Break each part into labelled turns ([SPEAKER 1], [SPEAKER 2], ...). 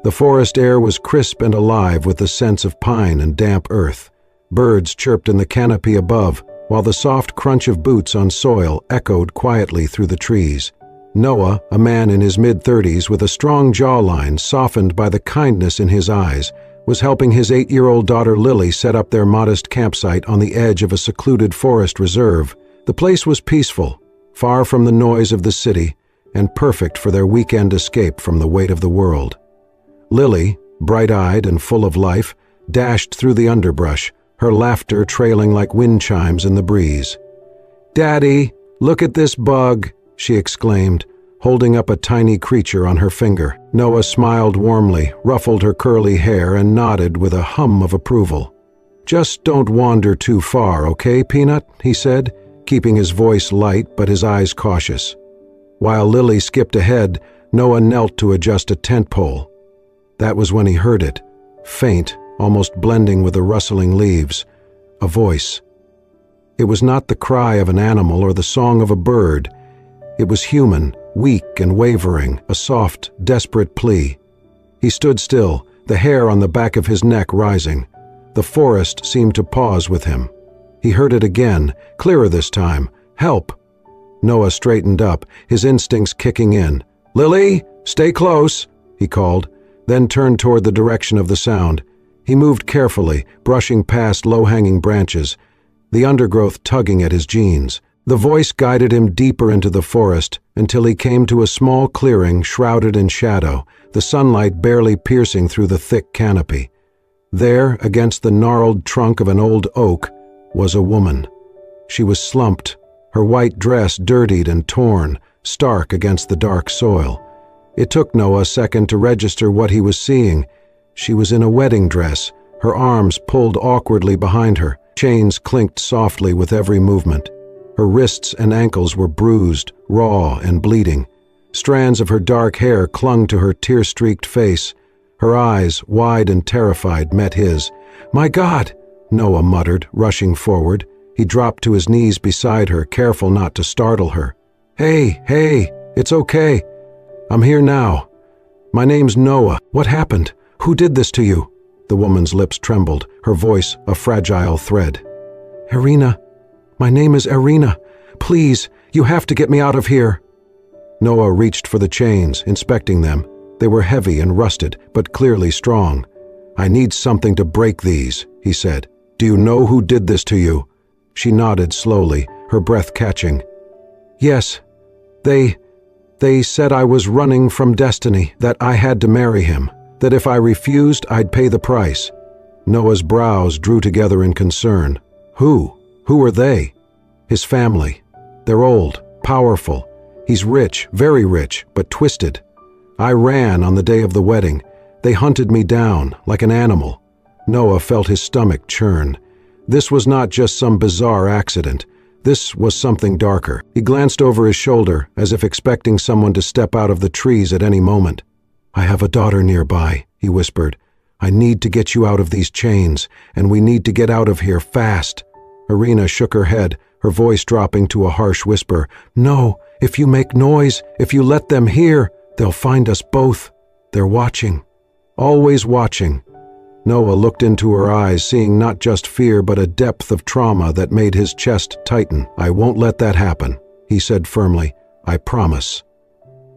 [SPEAKER 1] The forest air was crisp and alive with the scents of pine and damp earth. Birds chirped in the canopy above, while the soft crunch of boots on soil echoed quietly through the trees. Noah, a man in his mid-30s with a strong jawline softened by the kindness in his eyes, was helping his 8-year-old daughter Lily set up their modest campsite on the edge of a secluded forest reserve. The place was peaceful, far from the noise of the city, and perfect for their weekend escape from the weight of the world. Lily, bright-eyed and full of life, dashed through the underbrush, her laughter trailing like wind chimes in the breeze. "Daddy, look at this bug," she exclaimed, holding up a tiny creature on her finger. Noah smiled warmly, ruffled her curly hair, and nodded with a hum of approval. "Just don't wander too far, okay, Peanut?" he said, keeping his voice light but his eyes cautious. While Lily skipped ahead, Noah knelt to adjust a tent pole. That was when he heard it, faint, almost blending with the rustling leaves. A voice. It was not the cry of an animal or the song of a bird. It was human, weak and wavering, a soft, desperate plea. He stood still, the hair on the back of his neck rising. The forest seemed to pause with him. He heard it again, clearer this time. "Help!" Noah straightened up, his instincts kicking in. "Lily, stay close," he called, then turned toward the direction of the sound. He moved carefully, brushing past low-hanging branches, the undergrowth tugging at his jeans. The voice guided him deeper into the forest until he came to a small clearing shrouded in shadow, the sunlight barely piercing through the thick canopy. There, against the gnarled trunk of an old oak, was a woman. She was slumped, her white dress dirtied and torn, stark against the dark soil. It took Noah a second to register what he was seeing. She was in a wedding dress, her arms pulled awkwardly behind her. Chains clinked softly with every movement. Her wrists and ankles were bruised, raw and bleeding. Strands of her dark hair clung to her tear-streaked face. Her eyes, wide and terrified, met his. "My God!" Noah muttered, rushing forward. He dropped to his knees beside her, careful not to startle her. Hey, it's okay. I'm here now. My name's Noah. What happened? Who did this to you?" The woman's lips trembled, her voice a fragile thread. "Irina. My name is Irina. Please, you have to get me out of here." Noah reached for the chains, inspecting them. They were heavy and rusted, but clearly strong. "I need something to break these," he said. "Do you know who did this to you?" She nodded slowly, her breath catching. "Yes. They said I was running from destiny, that I had to marry him, that if I refused, I'd pay the price." Noah's brows drew together in concern. Who? Who are they? His family. They're old, powerful. He's rich, very rich, but twisted. I ran on the day of the wedding. They hunted me down, like an animal. Noah felt his stomach churn. This was not just some bizarre accident. This was something darker. He glanced over his shoulder, as if expecting someone to step out of the trees at any moment. "I have a daughter nearby," he whispered. "I need to get you out of these chains, and we need to get out of here fast." Irina shook her head, her voice dropping to a harsh whisper. "No, if you make noise, if you let them hear, they'll find us both. They're watching. Always watching." Noah looked into her eyes, seeing not just fear but a depth of trauma that made his chest tighten. "I won't let that happen," he said firmly. "I promise."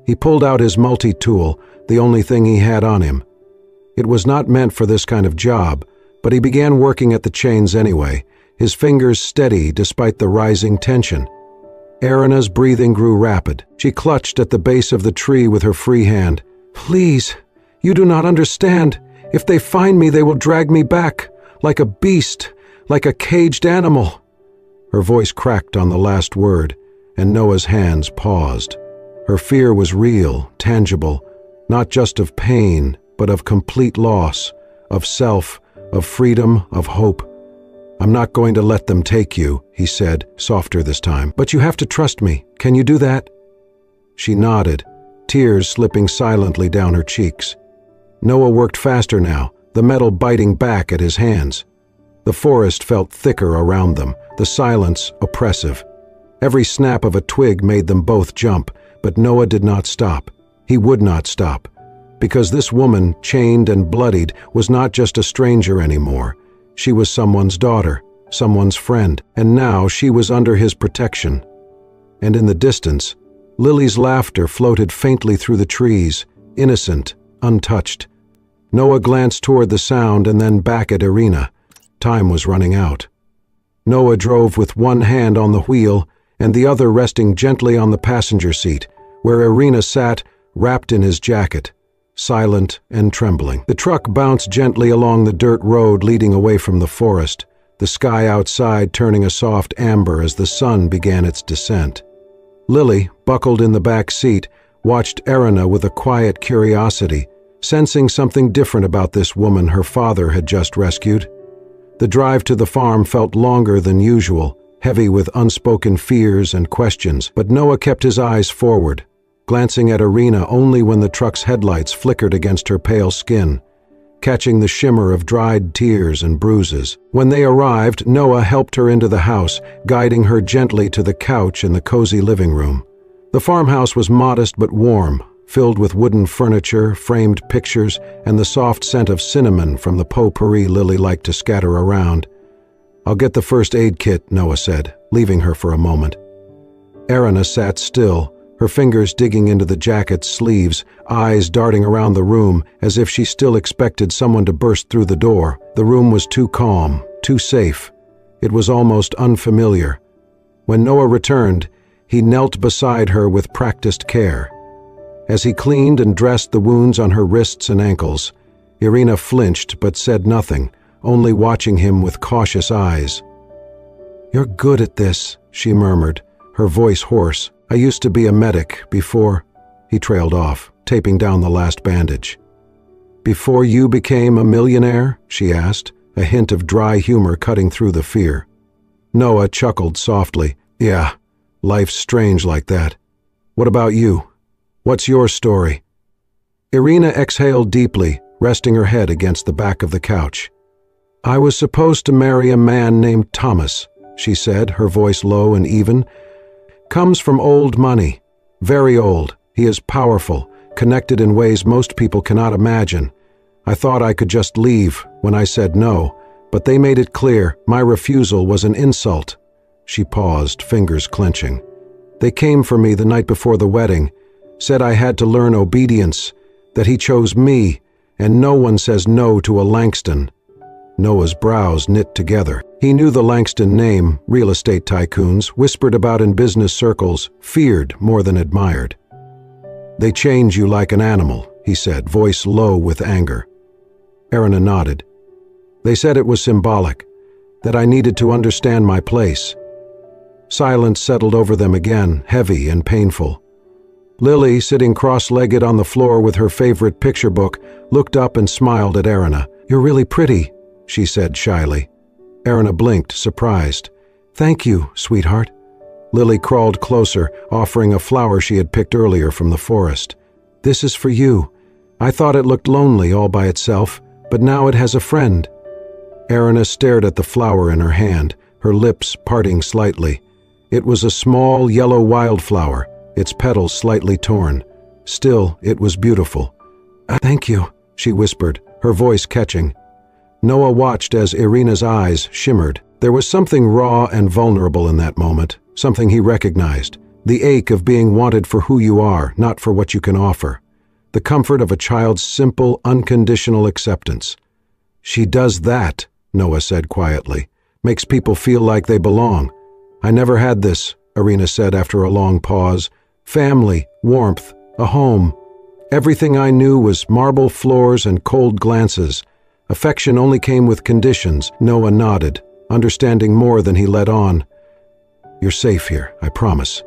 [SPEAKER 1] He pulled out his multi-tool, the only thing he had on him. It was not meant for this kind of job, but he began working at the chains anyway, his fingers steady despite the rising tension. Irina's breathing grew rapid. She clutched at the base of the tree with her free hand. "Please, you do not understand. If they find me, they will drag me back, like a beast, like a caged animal." Her voice cracked on the last word, and Noah's hands paused. Her fear was real, tangible, not just of pain, but of complete loss, of self, of freedom, of hope. "I'm not going to let them take you," he said, softer this time. "But you have to trust me. Can you do that?" She nodded, tears slipping silently down her cheeks. Noah worked faster now, the metal biting back at his hands. The forest felt thicker around them, the silence oppressive. Every snap of a twig made them both jump, but Noah did not stop. He would not stop. because this woman, chained and bloodied, was not just a stranger anymore. She was someone's daughter, someone's friend, and now she was under his protection. And in the distance, Lily's laughter floated faintly through the trees, innocent, untouched. Noah glanced toward the sound and then back at Irina. Time was running out. Noah drove with one hand on the wheel and the other resting gently on the passenger seat, where Irina sat, wrapped in his jacket, silent and trembling. The truck bounced gently along the dirt road leading away from the forest, the sky outside turning a soft amber as the sun began its descent. Lily, buckled in the back seat, watched Irina with a quiet curiosity, sensing something different about this woman her father had just rescued. The drive to the farm felt longer than usual, heavy with unspoken fears and questions, but Noah kept his eyes forward, glancing at Irina only when the truck's headlights flickered against her pale skin, catching the shimmer of dried tears and bruises. When they arrived, Noah helped her into the house, guiding her gently to the couch in the cozy living room. The farmhouse was modest but warm, filled with wooden furniture, framed pictures, and the soft scent of cinnamon from the potpourri Lily liked to scatter around. "I'll get the first aid kit," Noah said, leaving her for a moment. Irina sat still, her fingers digging into the jacket's sleeves, eyes darting around the room as if she still expected someone to burst through the door. The room was too calm, too safe. It was almost unfamiliar. When Noah returned, he knelt beside her with practiced care. As he cleaned and dressed the wounds on her wrists and ankles, Irina flinched but said nothing, only watching him with cautious eyes. "You're good at this," she murmured, her voice hoarse. "I used to be a medic before—" He trailed off, taping down the last bandage. "Before you became a millionaire?" she asked, a hint of dry humor cutting through the fear. Noah chuckled softly. "Yeah, life's strange like that. What about you? What's your story?" Irina exhaled deeply, resting her head against the back of the couch. "I was supposed to marry a man named Thomas," she said, her voice low and even. "Comes from old money. Very old. He is powerful, connected in ways most people cannot imagine. I thought I could just leave when I said no, but they made it clear my refusal was an insult." She paused, fingers clenching. "They came for me the night before the wedding, said I had to learn obedience, that he chose me, and no one says no to a Langston." Noah's brows knit together. He knew the Langston name, real estate tycoons, whispered about in business circles, feared more than admired. "They change you like an animal," he said, voice low with anger. Irina nodded. "They said it was symbolic, that I needed to understand my place." Silence settled over them again, heavy and painful. Lily, sitting cross-legged on the floor with her favorite picture book, looked up and smiled at Irina. "You're really pretty," she said shyly. Irina blinked, surprised. "Thank you, sweetheart." Lily crawled closer, offering a flower she had picked earlier from the forest. "This is for you. I thought it looked lonely all by itself, but now it has a friend." Irina stared at the flower in her hand, her lips parting slightly. It was a small yellow wildflower, its petals slightly torn. Still, it was beautiful. "Thank you," she whispered, her voice catching. Noah watched as Irina's eyes shimmered. There was something raw and vulnerable in that moment, something he recognized. The ache of being wanted for who you are, not for what you can offer. The comfort of a child's simple, unconditional acceptance. "She does that," Noah said quietly. "Makes people feel like they belong." "I never had this," Irina said after a long pause. "Family, warmth, a home. Everything I knew was marble floors and cold glances. Affection only came with conditions." Noah nodded, understanding more than he let on. "You're safe here, I promise."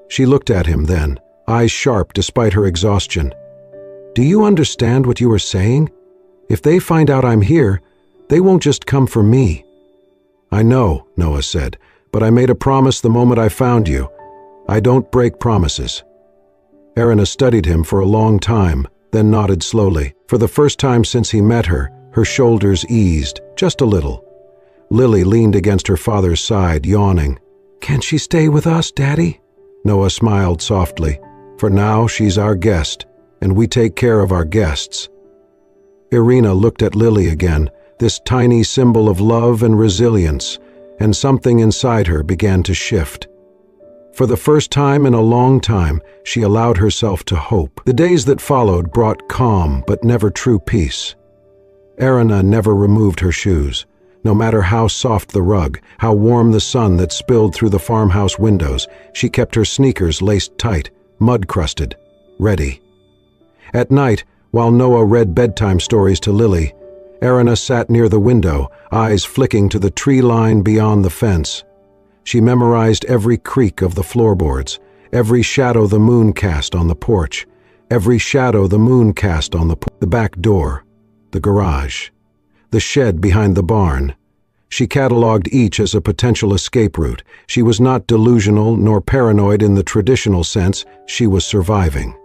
[SPEAKER 1] She looked at him then, eyes sharp despite her exhaustion. "Do you understand what you are saying? If they find out I'm here, they won't just come for me." "I know," Noah said, "but I made a promise the moment I found you. I don't break promises." Irina studied him for a long time, then nodded slowly. For the first time since he met her, her shoulders eased, just a little. Lily leaned against her father's side, yawning. "Can she stay with us, Daddy?" Noah smiled softly. "For now, she's our guest. and we take care of our guests." Irina looked at Lily again, this tiny symbol of love and resilience, and something inside her began to shift. For the first time in a long time, she allowed herself to hope. The days that followed brought calm but never true peace. Irina never removed her shoes. No matter how soft the rug, how warm the sun that spilled through the farmhouse windows, she kept her sneakers laced tight, mud-crusted, ready. At night, while Noah read bedtime stories to Lily, Irina sat near the window, eyes flicking to the tree line beyond the fence. She memorized every creak of the floorboards, every shadow the moon cast on the porch, every shadow the moon cast on the back door, the garage, the shed behind the barn. She cataloged each as a potential escape route. She was not delusional nor paranoid in the traditional sense. She was surviving.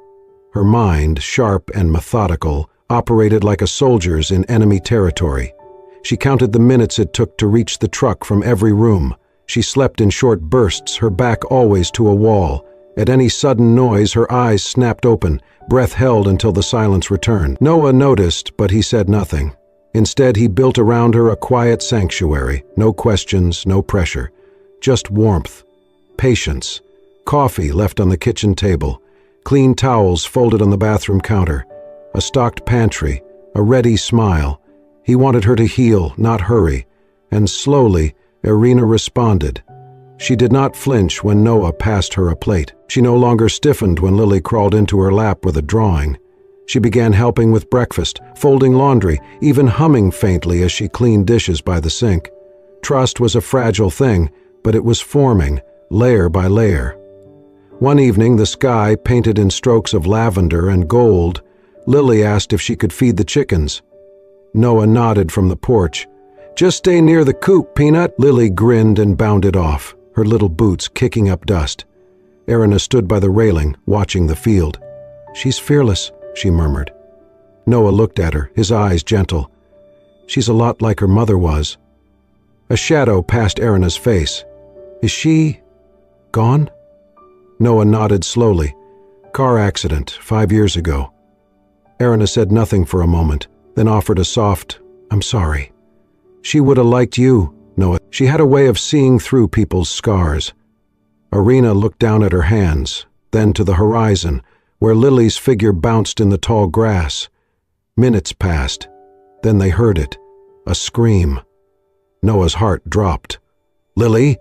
[SPEAKER 1] Her mind, sharp and methodical, operated like a soldier's in enemy territory. She counted the minutes it took to reach the truck from every room. She slept in short bursts, her back always to a wall. At any sudden noise, her eyes snapped open, breath held until the silence returned. Noah noticed, but he said nothing. Instead, he built around her a quiet sanctuary, no questions, no pressure, just warmth, patience, coffee left on the kitchen table, clean towels folded on the bathroom counter, a stocked pantry, a ready smile. He wanted her to heal, not hurry, and slowly, Irina responded. She did not flinch when Noah passed her a plate. She no longer stiffened when Lily crawled into her lap with a drawing. She began helping with breakfast, folding laundry, even humming faintly as she cleaned dishes by the sink. Trust was a fragile thing, but it was forming, layer by layer. One evening, the sky painted in strokes of lavender and gold. Lily asked if she could feed the chickens. Noah nodded from the porch. "Just stay near the coop, Peanut." Lily grinned and bounded off, her little boots kicking up dust. Irina stood by the railing, watching the field. "She's fearless," she murmured. Noah looked at her, his eyes gentle. "She's a lot like her mother was." A shadow passed Irina's face. "Is she gone?" Noah nodded slowly. "Car accident, 5 years ago." Irina said nothing for a moment, then offered a soft, "I'm sorry." "She would have liked you," Noah. She had a way of seeing through people's scars. Irina looked down at her hands, then to the horizon, where Lily's figure bounced in the tall grass. Minutes passed. Then they heard it, a scream. Noah's heart dropped. "Lily?"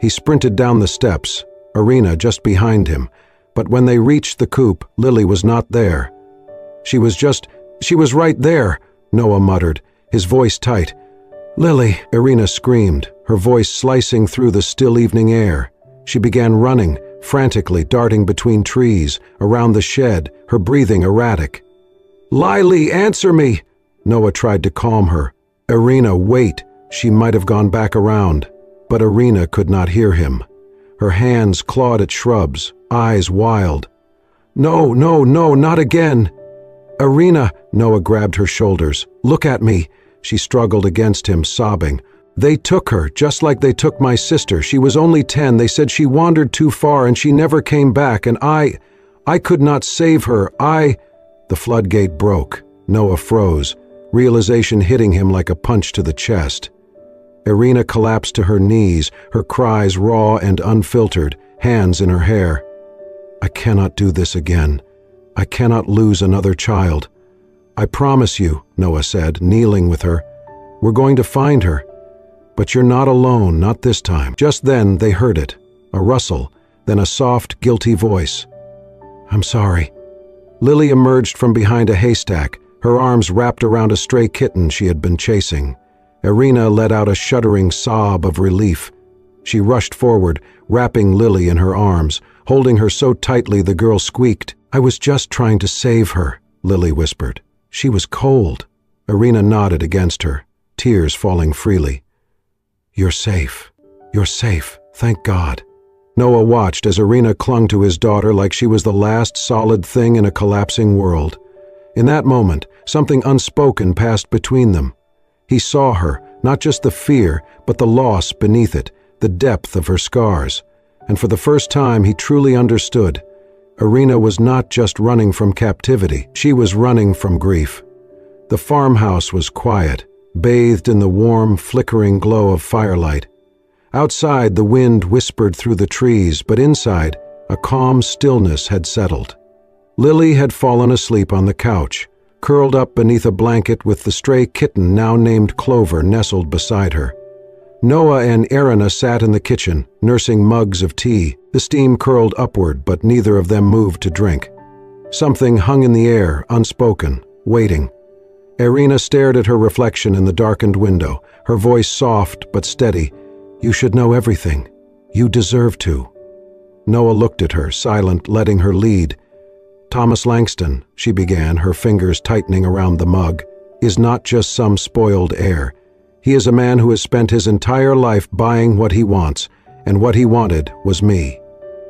[SPEAKER 1] He sprinted down the steps, Irina just behind him, but when they reached the coop, Lily was not there. She was right there," Noah muttered, his voice tight. "Lily," Irina screamed, her voice slicing through the still evening air. She began running, frantically darting between trees, around the shed, her breathing erratic. "Lily, answer me!" Noah tried to calm her. "Irina, wait!" She might have gone back around, but Irina could not hear him. Her hands clawed at shrubs, eyes wild. "No, no, no, not again!" "Irina!" Noah grabbed her shoulders. "Look at me!" She struggled against him, sobbing. "They took her, just like they took my sister. She was only 10. They said she wandered too far and she never came back, and I could not save her. The floodgate broke. Noah froze, realization hitting him like a punch to the chest. Irina collapsed to her knees, her cries raw and unfiltered, hands in her hair. "I cannot do this again. I cannot lose another child. I promise you," Noah said, kneeling with her. "We're going to find her. But you're not alone, not this time." Just then they heard it, a rustle, then a soft, guilty voice. "I'm sorry." Lily emerged from behind a haystack, her arms wrapped around a stray kitten she had been chasing. Irina let out a shuddering sob of relief. She rushed forward, wrapping Lily in her arms, holding her so tightly the girl squeaked. "I was just trying to save her," Lily whispered. "She was cold." Irina nodded against her, tears falling freely. "You're safe. You're safe. Thank God." Noah watched as Irina clung to his daughter like she was the last solid thing in a collapsing world. In that moment, something unspoken passed between them. He saw her, not just the fear, but the loss beneath it, the depth of her scars. And for the first time, he truly understood. Irina was not just running from captivity, she was running from grief. The farmhouse was quiet, bathed in the warm, flickering glow of firelight. Outside, the wind whispered through the trees, but inside, a calm stillness had settled. Lily had fallen asleep on the couch, curled up beneath a blanket with the stray kitten now named Clover nestled beside her. Noah and Irina sat in the kitchen, nursing mugs of tea. The steam curled upward, but neither of them moved to drink. Something hung in the air, unspoken, waiting. Irina stared at her reflection in the darkened window, her voice soft but steady. "You should know everything. You deserve to." Noah looked at her, silent, letting her lead. "Thomas Langston," she began, her fingers tightening around the mug, "is not just some spoiled heir. He is a man who has spent his entire life buying what he wants, and what he wanted was me."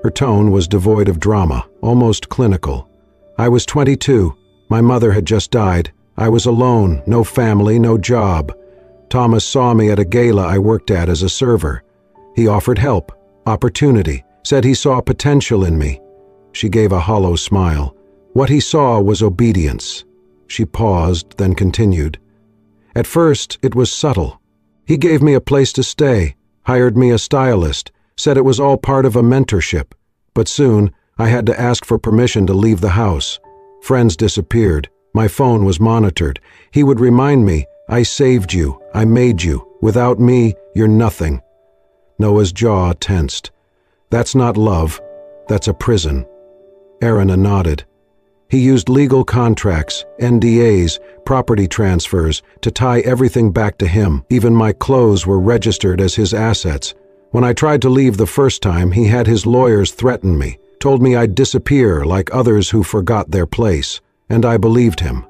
[SPEAKER 1] Her tone was devoid of drama, almost clinical. "I was 22. My mother had just died. I was alone, no family, no job. Thomas saw me at a gala I worked at as a server. He offered help, opportunity, said he saw potential in me." She gave a hollow smile. "What he saw was obedience." She paused, then continued. "At first, it was subtle. He gave me a place to stay, hired me a stylist, said it was all part of a mentorship. But soon, I had to ask for permission to leave the house. Friends disappeared. My phone was monitored. He would remind me, 'I saved you. I made you. Without me, you're nothing.'" Noah's jaw tensed. "That's not love. That's a prison." Irina nodded. "He used legal contracts, NDAs, property transfers, to tie everything back to him. Even my clothes were registered as his assets. When I tried to leave the first time, he had his lawyers threaten me, told me I'd disappear like others who forgot their place. And I believed him."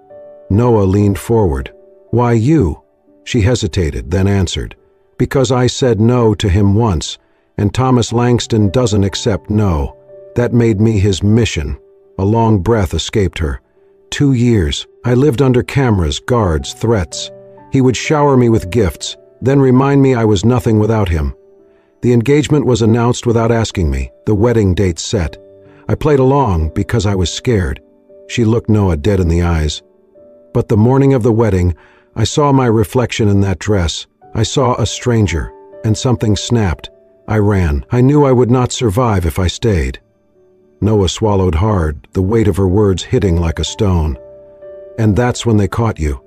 [SPEAKER 1] Noah leaned forward. "Why you?" She hesitated, then answered. "Because I said no to him once, and Thomas Langston doesn't accept no. That made me his mission." A long breath escaped her. 2 years. I lived under cameras, guards, threats. He would shower me with gifts, then remind me I was nothing without him. The engagement was announced without asking me, the wedding date set. I played along because I was scared. She looked Noah dead in the eyes. "But the morning of the wedding, I saw my reflection in that dress. I saw a stranger, and something snapped. I ran. I knew I would not survive if I stayed." Noah swallowed hard, the weight of her words hitting like a stone. "And that's when they caught you?"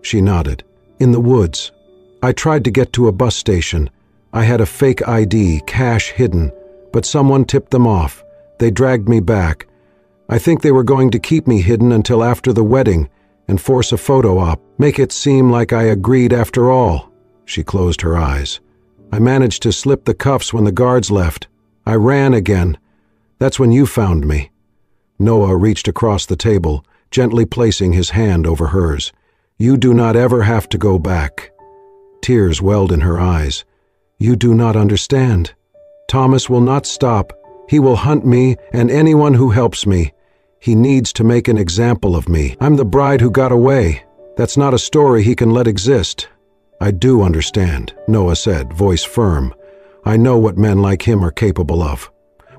[SPEAKER 1] She nodded. "In the woods. I tried to get to a bus station. I had a fake ID, cash hidden, but someone tipped them off. They dragged me back. I think they were going to keep me hidden until after the wedding and force a photo op, make it seem like I agreed after all." She closed her eyes. "I managed to slip the cuffs when the guards left. I ran again. That's when you found me." Noah reached across the table, gently placing his hand over hers. "You do not ever have to go back." Tears welled in her eyes. "You do not understand. Thomas will not stop. He will hunt me and anyone who helps me. He needs to make an example of me. I'm the bride who got away. That's not a story he can let exist." "I do understand," Noah said, voice firm. "I know what men like him are capable of.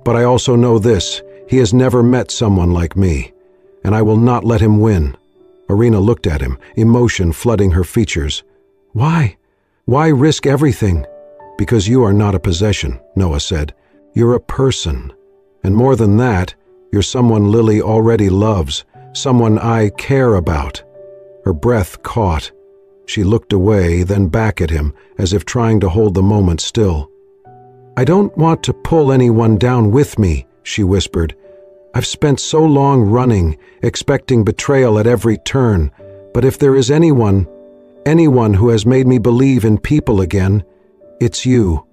[SPEAKER 1] But I also know this, he has never met someone like me, and I will not let him win." Irina looked at him, emotion flooding her features. "Why? Why risk everything?" "Because you are not a possession," Noah said. "You're a person. And more than that, you're someone Lily already loves, someone I care about." Her breath caught. She looked away, then back at him, as if trying to hold the moment still. "I don't want to pull anyone down with me," she whispered. "I've spent so long running, expecting betrayal at every turn, but if there is anyone who has made me believe in people again, it's you."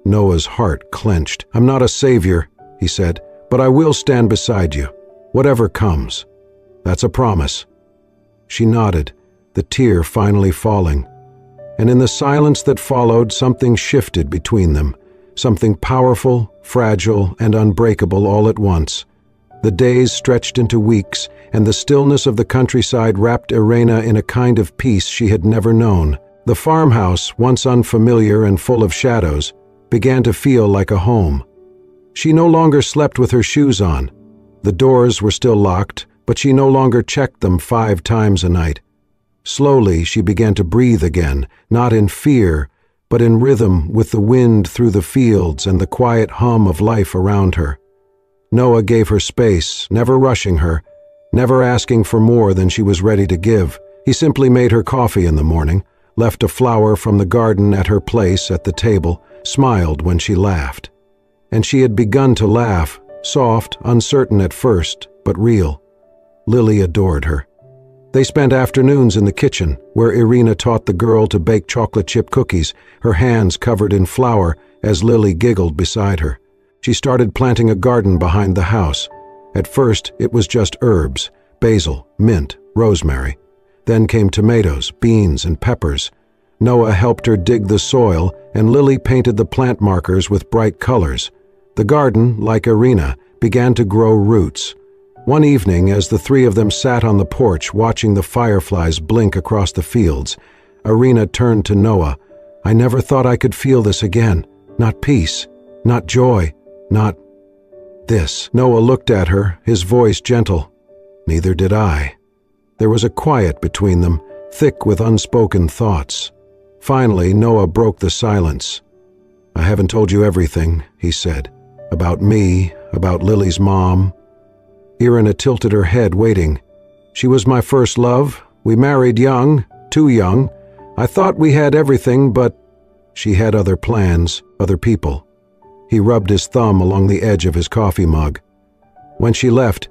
[SPEAKER 1] Noah's heart clenched. "I'm not a savior," he said, "but I will stand beside you, whatever comes. That's a promise." She nodded, the tear finally falling. And in the silence that followed, something shifted between them. Something powerful, fragile, and unbreakable all at once. The days stretched into weeks, and the stillness of the countryside wrapped Irina in a kind of peace she had never known. The farmhouse, once unfamiliar and full of shadows, began to feel like a home. She no longer slept with her shoes on. The doors were still locked, but she no longer checked them 5 times a night. Slowly, she began to breathe again, not in fear, but in rhythm with the wind through the fields and the quiet hum of life around her. Noah gave her space, never rushing her, never asking for more than she was ready to give. He simply made her coffee in the morning, left a flower from the garden at her place at the table, smiled when she laughed. And she had begun to laugh, soft, uncertain at first, but real. Lily adored her. They spent afternoons in the kitchen, where Irina taught the girl to bake chocolate chip cookies, her hands covered in flour as Lily giggled beside her. She started planting a garden behind the house. At first, it was just herbs, basil, mint, rosemary. Then came tomatoes, beans, and peppers. Noah helped her dig the soil, and Lily painted the plant markers with bright colors. The garden, like Irina, began to grow roots. One evening, as the 3 of them sat on the porch watching the fireflies blink across the fields, Irina turned to Noah. "I never thought I could feel this again. Not peace, not joy, not this." Noah looked at her, his voice gentle. "Neither did I." There was a quiet between them, thick with unspoken thoughts. Finally, Noah broke the silence. "I haven't told you everything," he said. "About me, about Lily's mom." Irina tilted her head, waiting. "She was my first love. We married young, too young. I thought we had everything, but she had other plans, other people." He rubbed his thumb along the edge of his coffee mug. "When she left,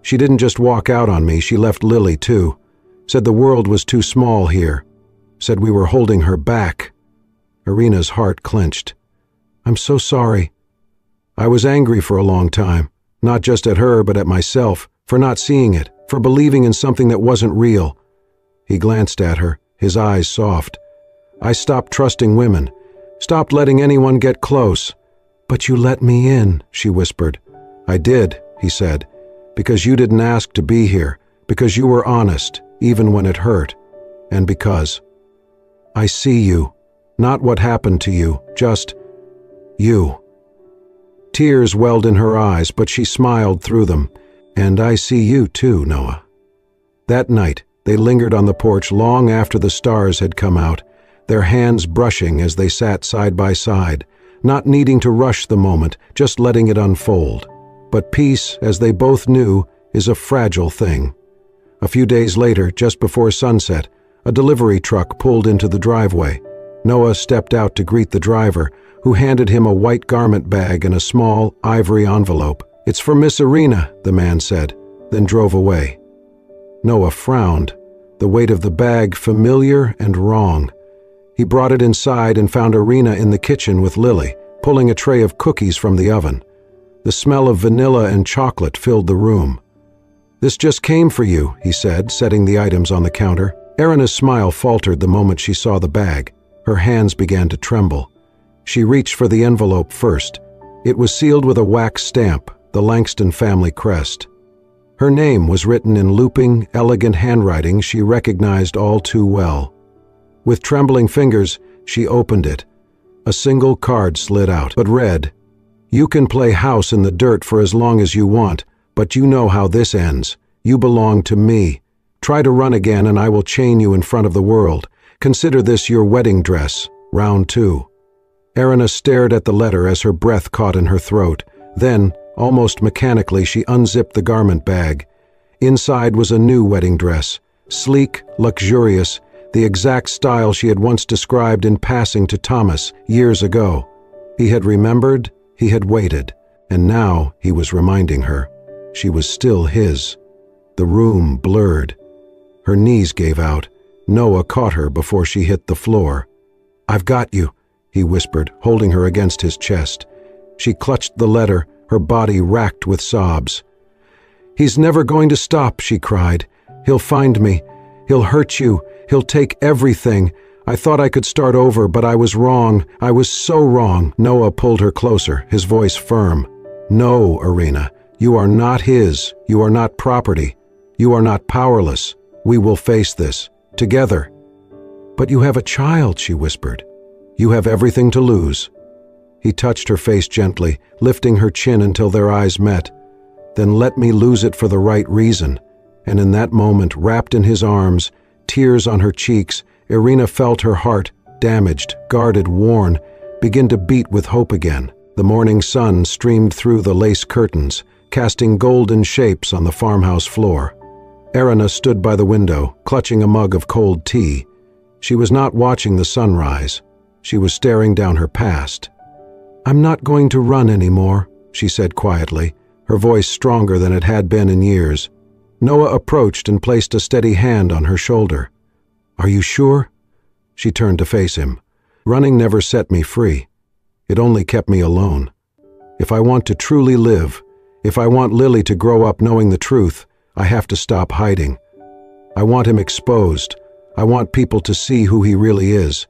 [SPEAKER 1] she didn't just walk out on me, she left Lily too. Said the world was too small here. Said we were holding her back." Irina's heart clenched. "I'm so sorry." "I was angry for a long time. Not just at her, but at myself, for not seeing it, for believing in something that wasn't real." He glanced at her, his eyes soft. "I stopped trusting women, stopped letting anyone get close." "But you let me in," she whispered. "I did," he said, "because you didn't ask to be here, because you were honest, even when it hurt, and because I see you, not what happened to you, just you." Tears welled in her eyes, but she smiled through them. "And I see you too, Noah." That night, they lingered on the porch long after the stars had come out, their hands brushing as they sat side by side, not needing to rush the moment, just letting it unfold. But peace, as they both knew, is a fragile thing. A few days later, just before sunset, a delivery truck pulled into the driveway. Noah stepped out to greet the driver, who handed him a white garment bag and a small ivory envelope. "It's for Miss Irina," the man said, then drove away. Noah frowned, the weight of the bag familiar and wrong. He brought it inside and found Irina in the kitchen with Lily, pulling a tray of cookies from the oven. The smell of vanilla and chocolate filled the room. "This just came for you," he said, setting the items on the counter. Irina's smile faltered the moment she saw the bag. Her hands began to tremble. She reached for the envelope first. It was sealed with a wax stamp, the Langston family crest. Her name was written in looping, elegant handwriting she recognized all too well. With trembling fingers, she opened it. A single card slid out, but read, "You can play house in the dirt for as long as you want, but you know how this ends. You belong to me. Try to run again and I will chain you in front of the world. Consider this your wedding dress. Round 2. Irina stared at the letter as her breath caught in her throat. Then, almost mechanically, she unzipped the garment bag. Inside was a new wedding dress, sleek, luxurious, the exact style she had once described in passing to Thomas years ago. He had remembered, he had waited, and now he was reminding her. She was still his. The room blurred. Her knees gave out. Noah caught her before she hit the floor. "I've got you," he whispered, holding her against his chest. She clutched the letter, her body racked with sobs. "He's never going to stop," she cried. "He'll find me. He'll hurt you. He'll take everything. I thought I could start over, but I was wrong. I was so wrong." Noah pulled her closer, his voice firm. "No, Irina, you are not his. You are not property. You are not powerless. We will face this, together." "But you have a child," she whispered. "You have everything to lose." He touched her face gently, lifting her chin until their eyes met. then let me lose it for the right reason. And in that moment, wrapped in his arms, tears on her cheeks, Irina felt her heart, damaged, guarded, worn, begin to beat with hope again. The morning sun streamed through the lace curtains, casting golden shapes on the farmhouse floor. Irina stood by the window, clutching a mug of cold tea. She was not watching the sunrise. She was staring down her past. "I'm not going to run anymore," she said quietly, her voice stronger than it had been in years. Noah approached and placed a steady hand on her shoulder. "Are you sure?" She turned to face him. "Running never set me free. It only kept me alone. If I want to truly live, if I want Lily to grow up knowing the truth, I have to stop hiding. I want him exposed. I want people to see who he really is."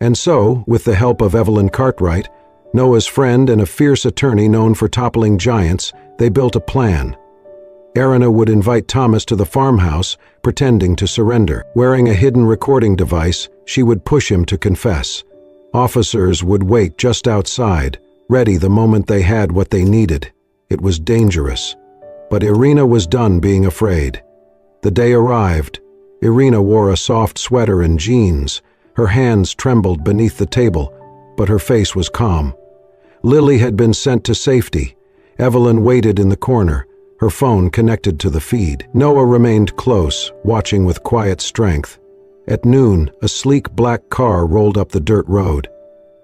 [SPEAKER 1] And so, with the help of Evelyn Cartwright, Noah's friend and a fierce attorney known for toppling giants, they built a plan. Irina would invite Thomas to the farmhouse, pretending to surrender. Wearing a hidden recording device, she would push him to confess. Officers would wait just outside, ready the moment they had what they needed. It was dangerous. But Irina was done being afraid. The day arrived. Irina wore a soft sweater and jeans. Her hands trembled beneath the table, but her face was calm. Lily had been sent to safety. Evelyn waited in the corner, her phone connected to the feed. Noah remained close, watching with quiet strength. At noon, a sleek black car rolled up the dirt road.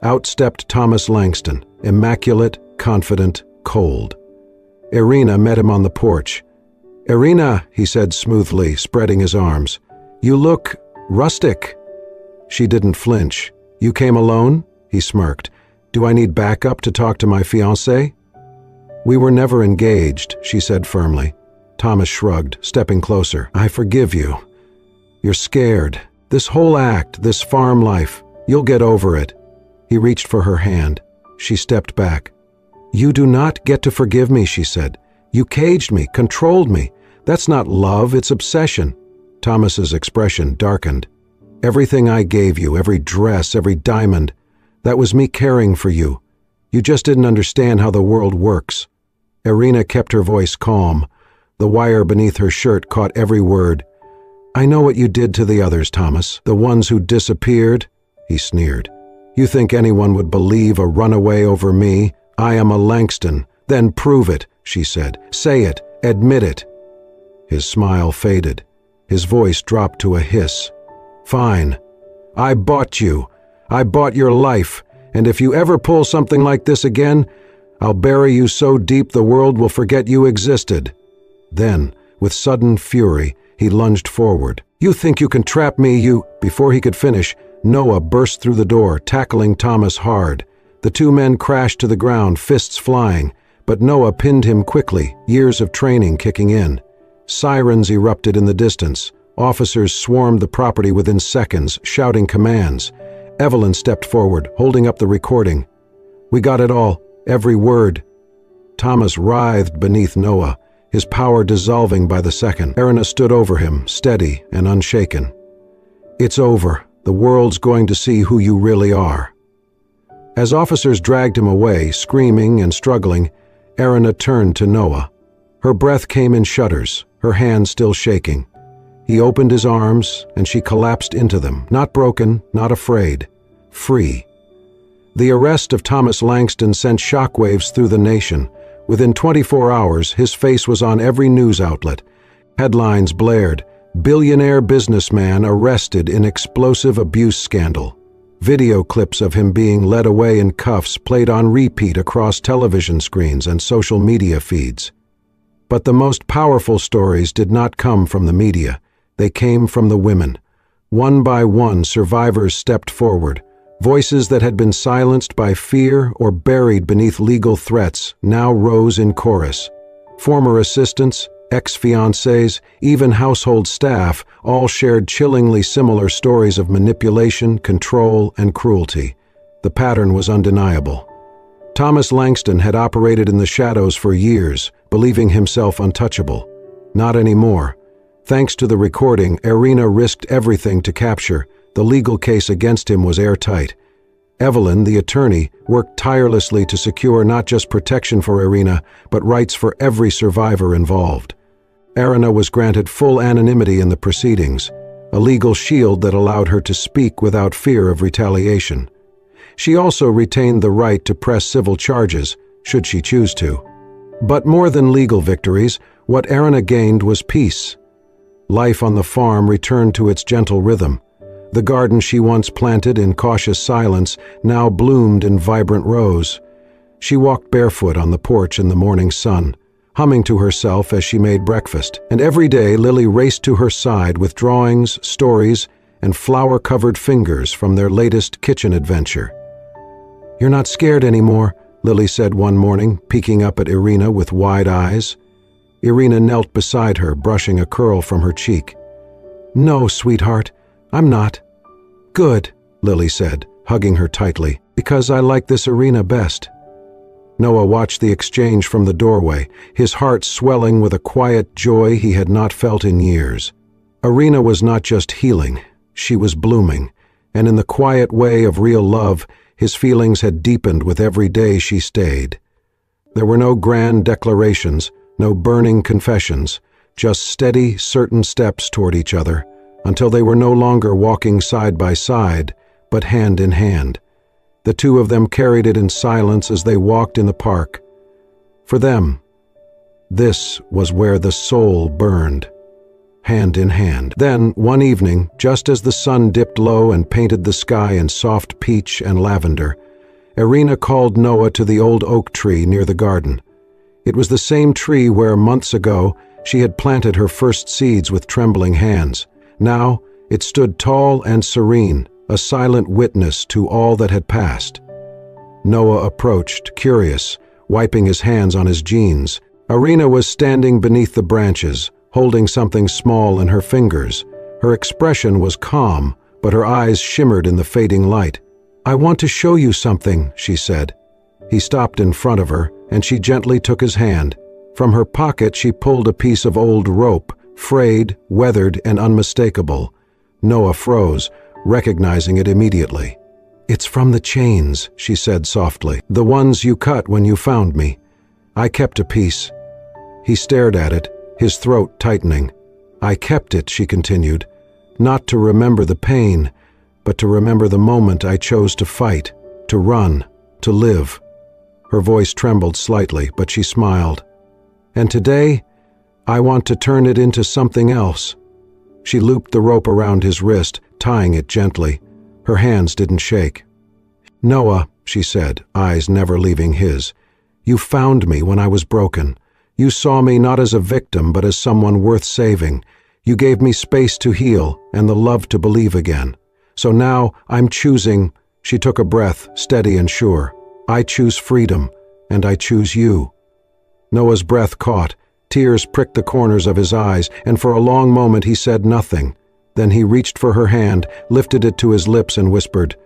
[SPEAKER 1] Out stepped Thomas Langston, immaculate, confident, cold. Irina met him on the porch. "Irina," he said smoothly, spreading his arms. "You look rustic." She didn't flinch. "You came alone?" He smirked. "Do I need backup to talk to my fiancé?" "We were never engaged," she said firmly. Thomas shrugged, stepping closer. "I forgive you. You're scared. This whole act, this farm life, you'll get over it." He reached for her hand. She stepped back. "You do not get to forgive me," she said. "You caged me, controlled me. That's not love, it's obsession." Thomas's expression darkened. "Everything I gave you, every dress, every diamond, that was me caring for you. You just didn't understand how the world works." Irina kept her voice calm. The wire beneath her shirt caught every word. "I know what you did to the others, Thomas, the ones who disappeared," he sneered. "You think anyone would believe a runaway over me? I am a Langston. Then prove it," she said. "Say it. Admit it." His smile faded. His voice dropped to a hiss. "Fine. I bought you. I bought your life. And if you ever pull something like this again, I'll bury you so deep the world will forget you existed." Then, with sudden fury, he lunged forward. "You think you can trap me, you—" Before he could finish, Noah burst through the door, tackling Thomas hard. The two men crashed to the ground, fists flying, but Noah pinned him quickly, years of training kicking in. Sirens erupted in the distance. Officers swarmed the property within seconds, shouting commands. Evelyn stepped forward, holding up the recording. "We got it all, every word." Thomas writhed beneath Noah, his power dissolving by the second. Irina stood over him, steady and unshaken. "It's over. The world's going to see who you really are." As officers dragged him away, screaming and struggling, Irina turned to Noah. Her breath came in shudders, her hands still shaking. He opened his arms, and she collapsed into them, not broken, not afraid, free. The arrest of Thomas Langston sent shockwaves through the nation. Within 24 hours, his face was on every news outlet. Headlines blared, "Billionaire businessman arrested in explosive abuse scandal." Video clips of him being led away in cuffs played on repeat across television screens and social media feeds. But the most powerful stories did not come from the media. They came from the women. One by one, survivors stepped forward. Voices that had been silenced by fear or buried beneath legal threats now rose in chorus. Former assistants, ex-fiancés, even household staff all shared chillingly similar stories of manipulation, control, and cruelty. The pattern was undeniable. Thomas Langston had operated in the shadows for years, believing himself untouchable. Not anymore. Thanks to the recording, Irina risked everything to capture. The legal case against him was airtight. Evelyn, the attorney, worked tirelessly to secure not just protection for Irina, but rights for every survivor involved. Irina was granted full anonymity in the proceedings, a legal shield that allowed her to speak without fear of retaliation. She also retained the right to press civil charges, should she choose to. But more than legal victories, what Irina gained was peace. Life on the farm returned to its gentle rhythm. The garden she once planted in cautious silence now bloomed in vibrant rows. She walked barefoot on the porch in the morning sun, humming to herself as she made breakfast, and every day Lily raced to her side with drawings, stories, and flower-covered fingers from their latest kitchen adventure. "You're not scared anymore," Lily said one morning, peeking up at Irina with wide eyes. Irina knelt beside her, brushing a curl from her cheek. "No, sweetheart, I'm not." "Good," Lily said, hugging her tightly, "because I like this Irina best." Noah watched the exchange from the doorway, his heart swelling with a quiet joy he had not felt in years. Irina was not just healing, she was blooming, and in the quiet way of real love, his feelings had deepened with every day she stayed. There were no grand declarations, no burning confessions, just steady, certain steps toward each other, until they were no longer walking side by side, but hand in hand. The two of them carried it in silence as they walked in the park. For them, this was where the soul burned, hand in hand. Then, one evening, just as the sun dipped low and painted the sky in soft peach and lavender, Irina called Noah to the old oak tree near the garden. It was the same tree where, months ago, she had planted her first seeds with trembling hands. Now, it stood tall and serene, a silent witness to all that had passed. Noah approached, curious, wiping his hands on his jeans. Irina was standing beneath the branches, holding something small in her fingers. Her expression was calm, but her eyes shimmered in the fading light. "I want to show you something," she said. He stopped in front of her, and she gently took his hand. From her pocket she pulled a piece of old rope, frayed, weathered, and unmistakable. Noah froze, recognizing it immediately. "It's from the chains," she said softly. "The ones you cut when you found me. I kept a piece." He stared at it, his throat tightening. "I kept it," she continued, "not to remember the pain, but to remember the moment I chose to fight, to run, to live." Her voice trembled slightly, but she smiled. "And today, I want to turn it into something else." She looped the rope around his wrist, tying it gently. Her hands didn't shake. "Noah," she said, eyes never leaving his, "you found me when I was broken. You saw me not as a victim, but as someone worth saving. You gave me space to heal and the love to believe again. So now I'm choosing," she took a breath, steady and sure, "I choose freedom, and I choose you." Noah's breath caught. Tears pricked the corners of his eyes, and for a long moment he said nothing. Then he reached for her hand, lifted it to his lips and whispered,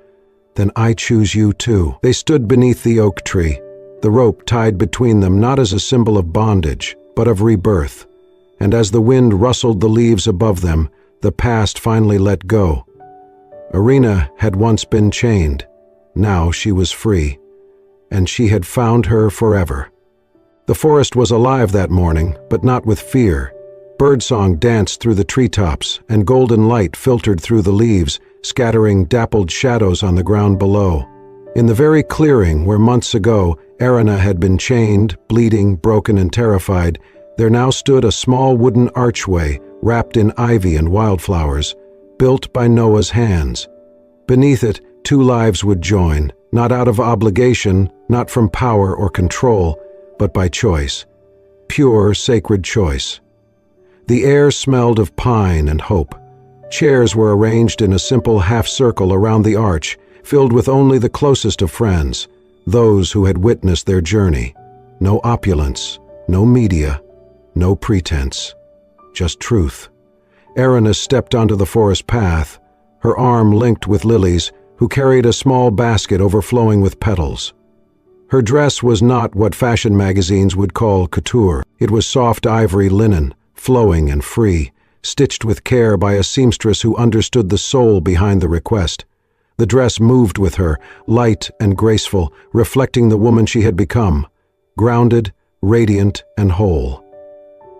[SPEAKER 1] "Then I choose you too." They stood beneath the oak tree, the rope tied between them not as a symbol of bondage, but of rebirth. And as the wind rustled the leaves above them, the past finally let go. Irina had once been chained. Now she was free. And she had found her forever. The forest was alive that morning, but not with fear. Birdsong danced through the treetops, and golden light filtered through the leaves, scattering dappled shadows on the ground below. In the very clearing where months ago Irina had been chained, bleeding, broken, and terrified, there now stood a small wooden archway wrapped in ivy and wildflowers, built by Noah's hands. Beneath it, two lives would join, not out of obligation, not from power or control, but by choice. Pure, sacred choice. The air smelled of pine and hope. Chairs were arranged in a simple half-circle around the arch, filled with only the closest of friends, those who had witnessed their journey. No opulence, no media, no pretense. Just truth. Irina stepped onto the forest path, her arm linked with Lily's, who carried a small basket overflowing with petals. Her dress was not what fashion magazines would call couture. It was soft ivory linen, flowing and free, stitched with care by a seamstress who understood the soul behind the request. The dress moved with her, light and graceful, reflecting the woman she had become, grounded, radiant, and whole.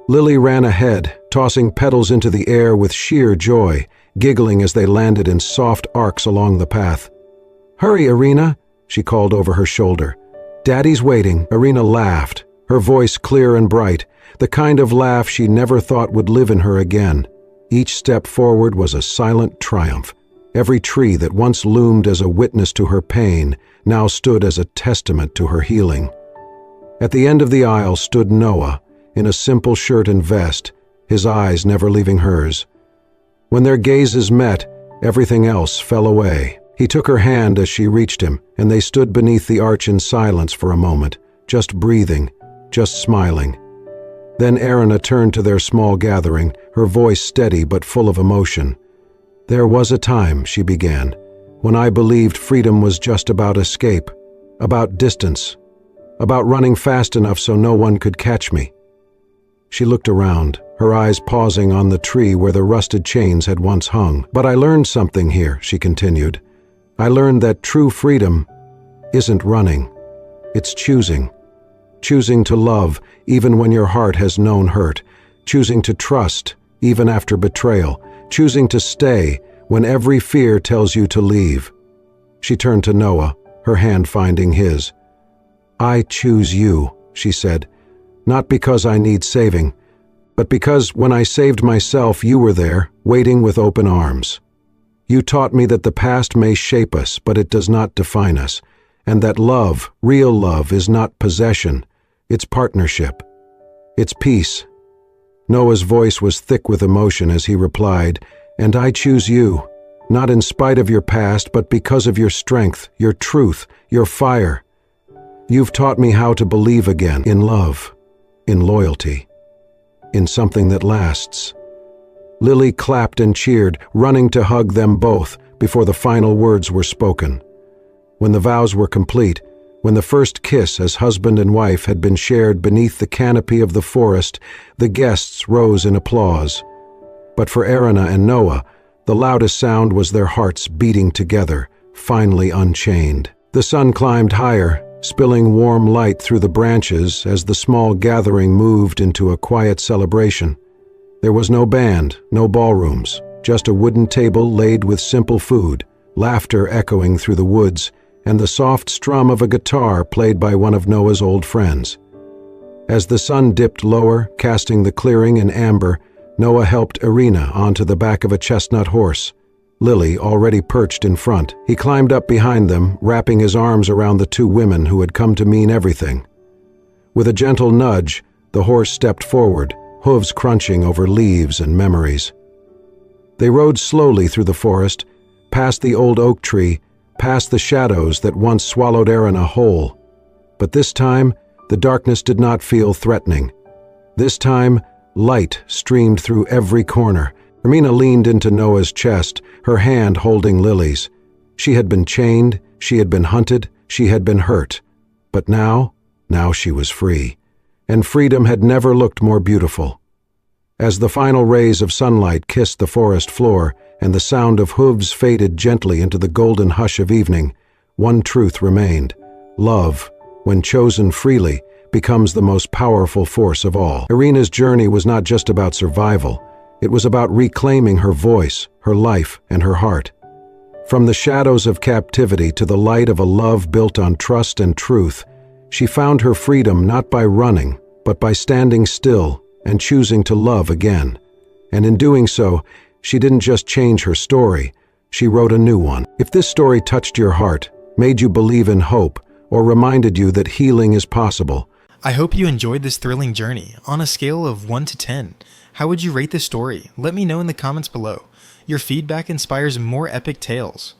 [SPEAKER 1] Lily ran ahead, tossing petals into the air with sheer joy, giggling as they landed in soft arcs along the path. "Hurry, Irina," she called over her shoulder. "Daddy's waiting." Irina laughed, her voice clear and bright, the kind of laugh she never thought would live in her again. Each step forward was a silent triumph. Every tree that once loomed as a witness to her pain now stood as a testament to her healing. At the end of the aisle stood Noah, in a simple shirt and vest, his eyes never leaving hers. When their gazes met, everything else fell away. He took her hand as she reached him, and they stood beneath the arch in silence for a moment, just breathing, just smiling. Then Irina turned to their small gathering, her voice steady but full of emotion. "There was a time," she began, "when I believed freedom was just about escape, about distance, about running fast enough so no one could catch me." She looked around, her eyes pausing on the tree where the rusted chains had once hung. "But I learned something here," she continued. "I learned that true freedom isn't running, it's choosing. Choosing to love even when your heart has known hurt, choosing to trust even after betrayal, choosing to stay when every fear tells you to leave." She turned to Noah, her hand finding his. "I choose you," she said, "not because I need saving, but because when I saved myself, you were there, waiting with open arms. You taught me that the past may shape us, but it does not define us, and that love, real love, is not possession, it's partnership. It's peace." Noah's voice was thick with emotion as he replied, "And I choose you, not in spite of your past, but because of your strength, your truth, your fire. You've taught me how to believe again, in love, in loyalty, in something that lasts." Lily clapped and cheered, running to hug them both before the final words were spoken. When the vows were complete, when the first kiss as husband and wife had been shared beneath the canopy of the forest, the guests rose in applause. But for Irina and Noah, the loudest sound was their hearts beating together, finally unchained. The sun climbed higher, spilling warm light through the branches as the small gathering moved into a quiet celebration. There was no band, no ballrooms, just a wooden table laid with simple food, laughter echoing through the woods, and the soft strum of a guitar played by one of Noah's old friends. As the sun dipped lower, casting the clearing in amber, Noah helped Irina onto the back of a chestnut horse, Lily already perched in front. He climbed up behind them, wrapping his arms around the two women who had come to mean everything. With a gentle nudge, the horse stepped forward, hooves crunching over leaves and memories. They rode slowly through the forest, past the old oak tree, past the shadows that once swallowed Irina whole. But this time, the darkness did not feel threatening. This time, light streamed through every corner. Irina leaned into Noah's chest, her hand holding Lily's. She had been chained, she had been hunted, she had been hurt. But now she was free. And freedom had never looked more beautiful. As the final rays of sunlight kissed the forest floor and the sound of hooves faded gently into the golden hush of evening, one truth remained. Love, when chosen freely, becomes the most powerful force of all. Irina's journey was not just about survival. It was about reclaiming her voice, her life, and her heart. From the shadows of captivity to the light of a love built on trust and truth, she found her freedom not by running, but by standing still and choosing to love again. And in doing so, she didn't just change her story, she wrote a new one. If this story touched your heart, made you believe in hope, or reminded you that healing is possible,
[SPEAKER 2] I hope you enjoyed this thrilling journey. On a scale of 1 to 10, how would you rate this story? Let me know in the comments below. Your feedback inspires more epic tales.